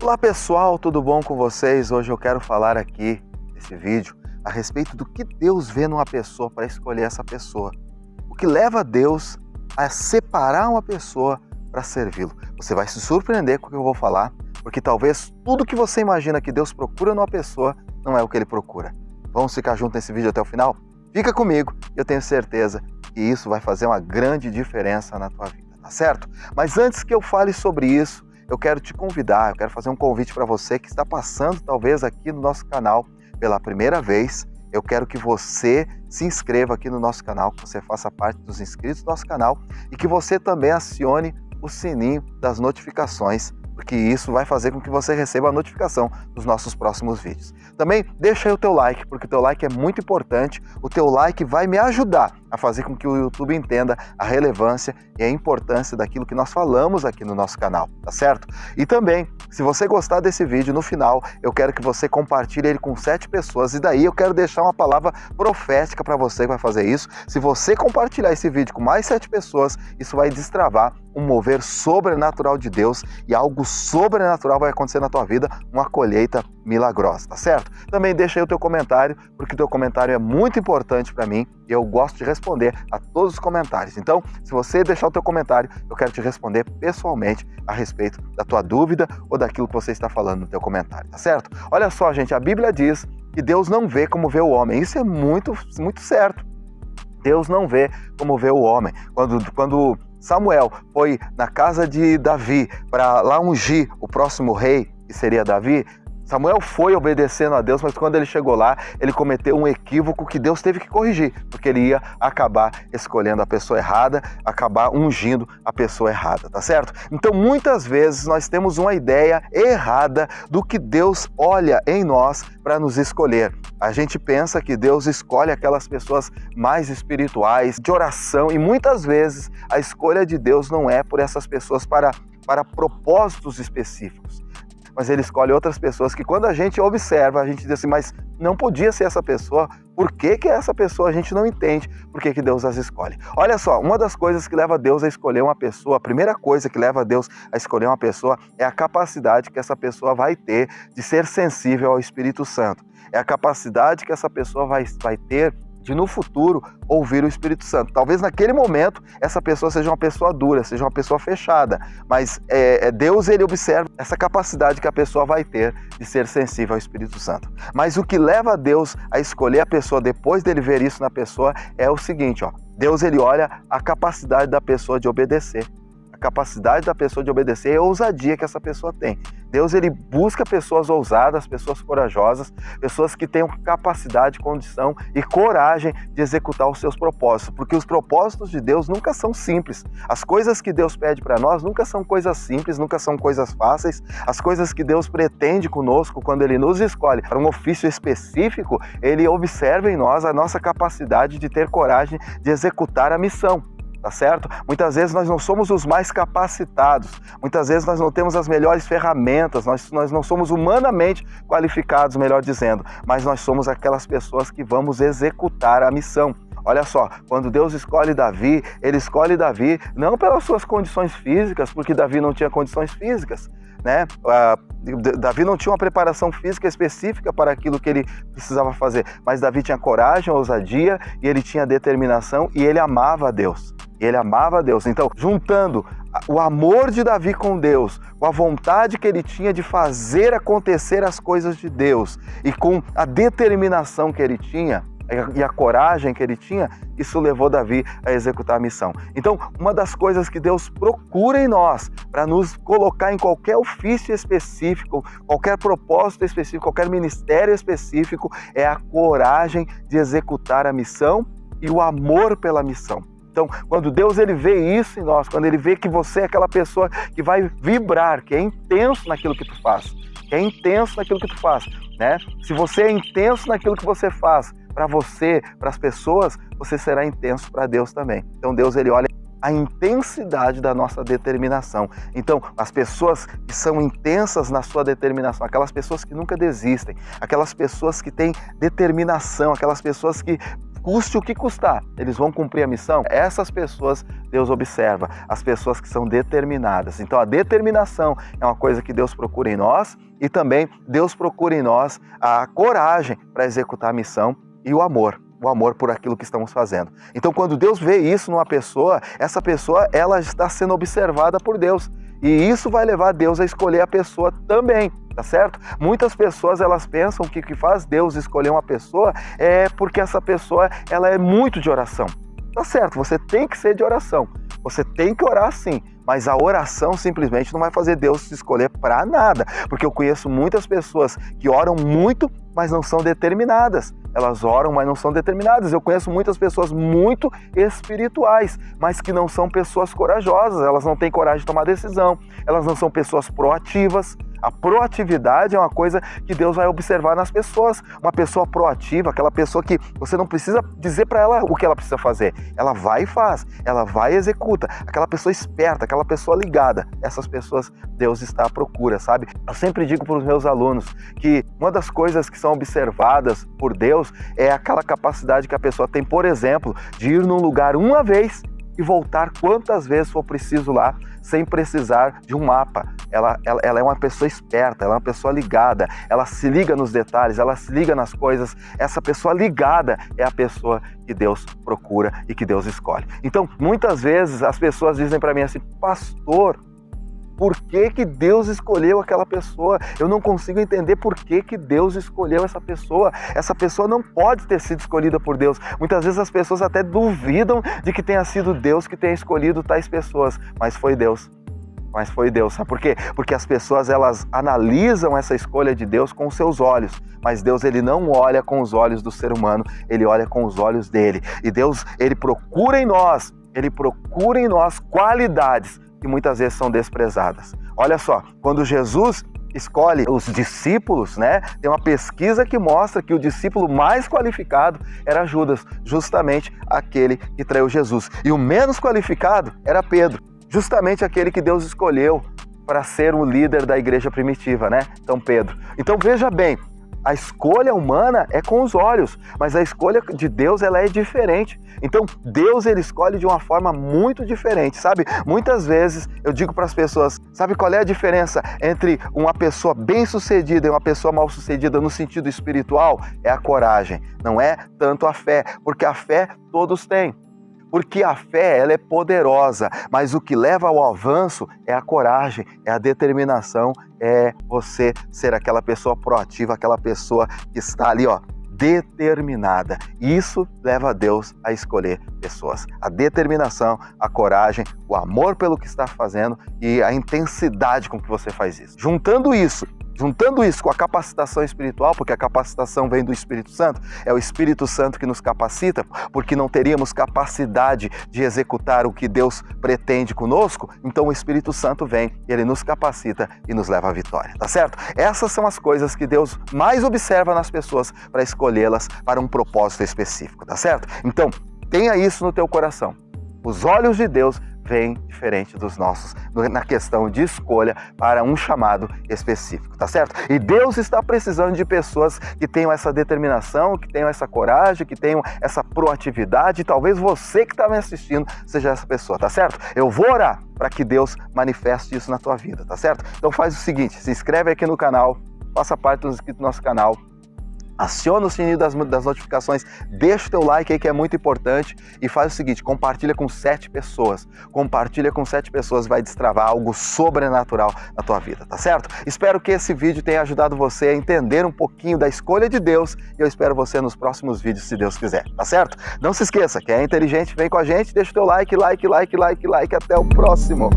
Olá pessoal, tudo bom com vocês? Hoje eu quero falar aqui, nesse vídeo, a respeito do que Deus vê numa pessoa para escolher essa pessoa. O que leva Deus a separar uma pessoa para servi-lo. Você vai se surpreender com o que eu vou falar, porque talvez tudo que você imagina que Deus procura numa pessoa não é o que Ele procura. Vamos ficar juntos nesse vídeo até o final? Fica comigo, eu tenho certeza que isso vai fazer uma grande diferença na tua vida, tá certo? Mas antes que eu fale sobre isso, eu quero te convidar, eu quero fazer um convite para você que está passando talvez aqui no nosso canal pela primeira vez. Eu quero que você se inscreva aqui no nosso canal, que você faça parte dos inscritos do nosso canal e que você também acione o sininho das notificações, porque isso vai fazer com que você receba a notificação dos nossos próximos vídeos. Também deixa aí o teu like, porque o teu like é muito importante. O teu like vai me ajudar a fazer com que o YouTube entenda a relevância e a importância daquilo que nós falamos aqui no nosso canal, tá certo? E também, se você gostar desse vídeo, no final, eu quero que você compartilhe ele com 7 pessoas e daí eu quero deixar uma palavra profética para você que vai fazer isso. Se você compartilhar esse vídeo com mais 7 pessoas, isso vai destravar um mover sobrenatural de Deus e algo sobrenatural vai acontecer na tua vida, uma colheita milagrosa, tá certo? Também deixa aí o teu comentário, porque o teu comentário é muito importante para mim e eu gosto de responder a todos os comentários. Então, se você deixar o teu comentário, eu quero te responder pessoalmente a respeito da tua dúvida ou daquilo que você está falando no teu comentário, tá certo? Olha só, gente, a Bíblia diz que Deus não vê como vê o homem. Isso é muito certo. Deus não vê como vê o homem. Quando Samuel foi na casa de Davi para lá ungir o próximo rei, que seria Davi, Samuel foi obedecendo a Deus, mas quando ele chegou lá, ele cometeu um equívoco que Deus teve que corrigir, porque ele ia acabar escolhendo a pessoa errada, acabar ungindo a pessoa errada, tá certo? Então, muitas vezes nós temos uma ideia errada do que Deus olha em nós para nos escolher. A gente pensa que Deus escolhe aquelas pessoas mais espirituais, de oração, e muitas vezes a escolha de Deus não é por essas pessoas para propósitos específicos. Mas Ele escolhe outras pessoas que quando a gente observa, a gente diz assim, mas não podia ser essa pessoa, por que é essa pessoa? A gente não entende por que Deus as escolhe. Olha só, uma das coisas que leva Deus a escolher uma pessoa, a primeira coisa que leva Deus a escolher uma pessoa é a capacidade que essa pessoa vai ter de ser sensível ao Espírito Santo. É a capacidade que essa pessoa vai ter de no futuro ouvir o Espírito Santo. Talvez naquele momento essa pessoa seja uma pessoa dura, seja uma pessoa fechada, mas Deus ele observa essa capacidade que a pessoa vai ter de ser sensível ao Espírito Santo. Mas o que leva Deus a escolher a pessoa depois dele ver isso na pessoa é o seguinte, ó, Deus ele olha a capacidade da pessoa de obedecer. Capacidade da pessoa de obedecer e a ousadia que essa pessoa tem. Deus ele busca pessoas ousadas, pessoas corajosas, pessoas que tenham capacidade, condição e coragem de executar os seus propósitos, porque os propósitos de Deus nunca são simples. As coisas que Deus pede para nós nunca são coisas simples, nunca são coisas fáceis. As coisas que Deus pretende conosco, quando Ele nos escolhe para um ofício específico, Ele observa em nós a nossa capacidade de ter coragem de executar a missão. Tá certo? Muitas vezes nós não somos os mais capacitados, muitas vezes nós não temos as melhores ferramentas, nós não somos humanamente qualificados, melhor dizendo, mas nós somos aquelas pessoas que vamos executar a missão. Olha só, quando Deus escolhe Davi, Ele escolhe Davi não pelas suas condições físicas, porque Davi não tinha condições físicas, né? Davi não tinha uma preparação física específica para aquilo que ele precisava fazer, mas Davi tinha coragem, ousadia e ele tinha determinação e ele amava a Deus. Ele amava a Deus. Então, juntando o amor de Davi com Deus, com a vontade que ele tinha de fazer acontecer as coisas de Deus e com a determinação que ele tinha e a coragem que ele tinha, isso levou Davi a executar a missão. Então, uma das coisas que Deus procura em nós para nos colocar em qualquer ofício específico, qualquer propósito específico, qualquer ministério específico, é a coragem de executar a missão e o amor pela missão. Então, quando Deus ele vê isso em nós, quando Ele vê que você é aquela pessoa que vai vibrar, que é intenso naquilo que tu faz, né? Se você é intenso naquilo que você faz, para você, para as pessoas, você será intenso para Deus também. Então, Deus ele olha a intensidade da nossa determinação. Então, as pessoas que são intensas na sua determinação, aquelas pessoas que nunca desistem, aquelas pessoas que têm determinação, aquelas pessoas que custe o que custar, eles vão cumprir a missão. Essas pessoas Deus observa, as pessoas que são determinadas. Então a determinação é uma coisa que Deus procura em nós e também Deus procura em nós a coragem para executar a missão e o amor por aquilo que estamos fazendo. Então quando Deus vê isso numa pessoa, essa pessoa ela está sendo observada por Deus. E isso vai levar Deus a escolher a pessoa também, tá certo? Muitas pessoas elas pensam que o que faz Deus escolher uma pessoa é porque essa pessoa ela é muito de oração. Tá certo, você tem que ser de oração, você tem que orar sim, mas a oração simplesmente não vai fazer Deus se escolher para nada, porque eu conheço muitas pessoas que oram muito, mas não são determinadas. Elas oram, mas não são determinadas. Eu conheço muitas pessoas muito espirituais, mas que não são pessoas corajosas, elas não têm coragem de tomar decisão, elas não são pessoas proativas. A proatividade é uma coisa que Deus vai observar nas pessoas. Uma pessoa proativa, aquela pessoa que você não precisa dizer para ela o que ela precisa fazer. Ela vai e faz, ela vai e executa. Aquela pessoa esperta, aquela pessoa ligada. Essas pessoas Deus está à procura, sabe? Eu sempre digo para os meus alunos que uma das coisas que são observadas por Deus é aquela capacidade que a pessoa tem, por exemplo, de ir num lugar uma vez e voltar quantas vezes for preciso lá, sem precisar de um mapa. Ela é uma pessoa esperta, ela é uma pessoa ligada, ela se liga nos detalhes, ela se liga nas coisas. Essa pessoa ligada é a pessoa que Deus procura e que Deus escolhe. Então, muitas vezes as pessoas dizem para mim assim: pastor, por que Deus escolheu aquela pessoa? Eu não consigo entender por que Deus escolheu essa pessoa. Essa pessoa não pode ter sido escolhida por Deus. Muitas vezes as pessoas até duvidam de que tenha sido Deus que tenha escolhido tais pessoas, mas foi Deus. Sabe por quê? Porque as pessoas elas analisam essa escolha de Deus com os seus olhos, mas Deus ele não olha com os olhos do ser humano, ele olha com os olhos dele. E Deus ele procura em nós qualidades que muitas vezes são desprezadas. Olha só, quando Jesus escolhe os discípulos, né? Tem uma pesquisa que mostra que o discípulo mais qualificado era Judas, justamente aquele que traiu Jesus. E o menos qualificado era Pedro, justamente aquele que Deus escolheu para ser o líder da igreja primitiva, né? Então Pedro. Então veja bem, a escolha humana é com os olhos, mas a escolha de Deus ela é diferente. Então Deus ele escolhe de uma forma muito diferente, sabe? Muitas vezes eu digo para as pessoas, sabe qual é a diferença entre uma pessoa bem-sucedida e uma pessoa mal-sucedida no sentido espiritual? É a coragem, não é tanto a fé, porque a fé todos têm. Porque a fé ela é poderosa, mas o que leva ao avanço é a coragem, é a determinação, é você ser aquela pessoa proativa, aquela pessoa que está ali, determinada. Isso leva Deus a escolher pessoas. A determinação, a coragem, o amor pelo que está fazendo e a intensidade com que você faz isso. Juntando isso com a capacitação espiritual, porque a capacitação vem do Espírito Santo, é o Espírito Santo que nos capacita, porque não teríamos capacidade de executar o que Deus pretende conosco, então o Espírito Santo vem, ele nos capacita e nos leva à vitória, tá certo? Essas são as coisas que Deus mais observa nas pessoas para escolhê-las para um propósito específico, tá certo? Então, tenha isso no teu coração. Os olhos de Deus vêm diferente dos nossos na questão de escolha para um chamado específico, tá certo? E Deus está precisando de pessoas que tenham essa determinação, que tenham essa coragem, que tenham essa proatividade. E talvez você que está me assistindo seja essa pessoa, tá certo? Eu vou orar para que Deus manifeste isso na tua vida, tá certo? Então faz o seguinte, se inscreve aqui no canal, faça parte dos inscritos do nosso canal, aciona o sininho das notificações, deixa o teu like aí que é muito importante e faz o seguinte, compartilha com 7 pessoas. Compartilha com 7 pessoas, vai destravar algo sobrenatural na tua vida, tá certo? Espero que esse vídeo tenha ajudado você a entender um pouquinho da escolha de Deus e eu espero você nos próximos vídeos, se Deus quiser, tá certo? Não se esqueça, quem é inteligente, vem com a gente, deixa o teu like, até o próximo!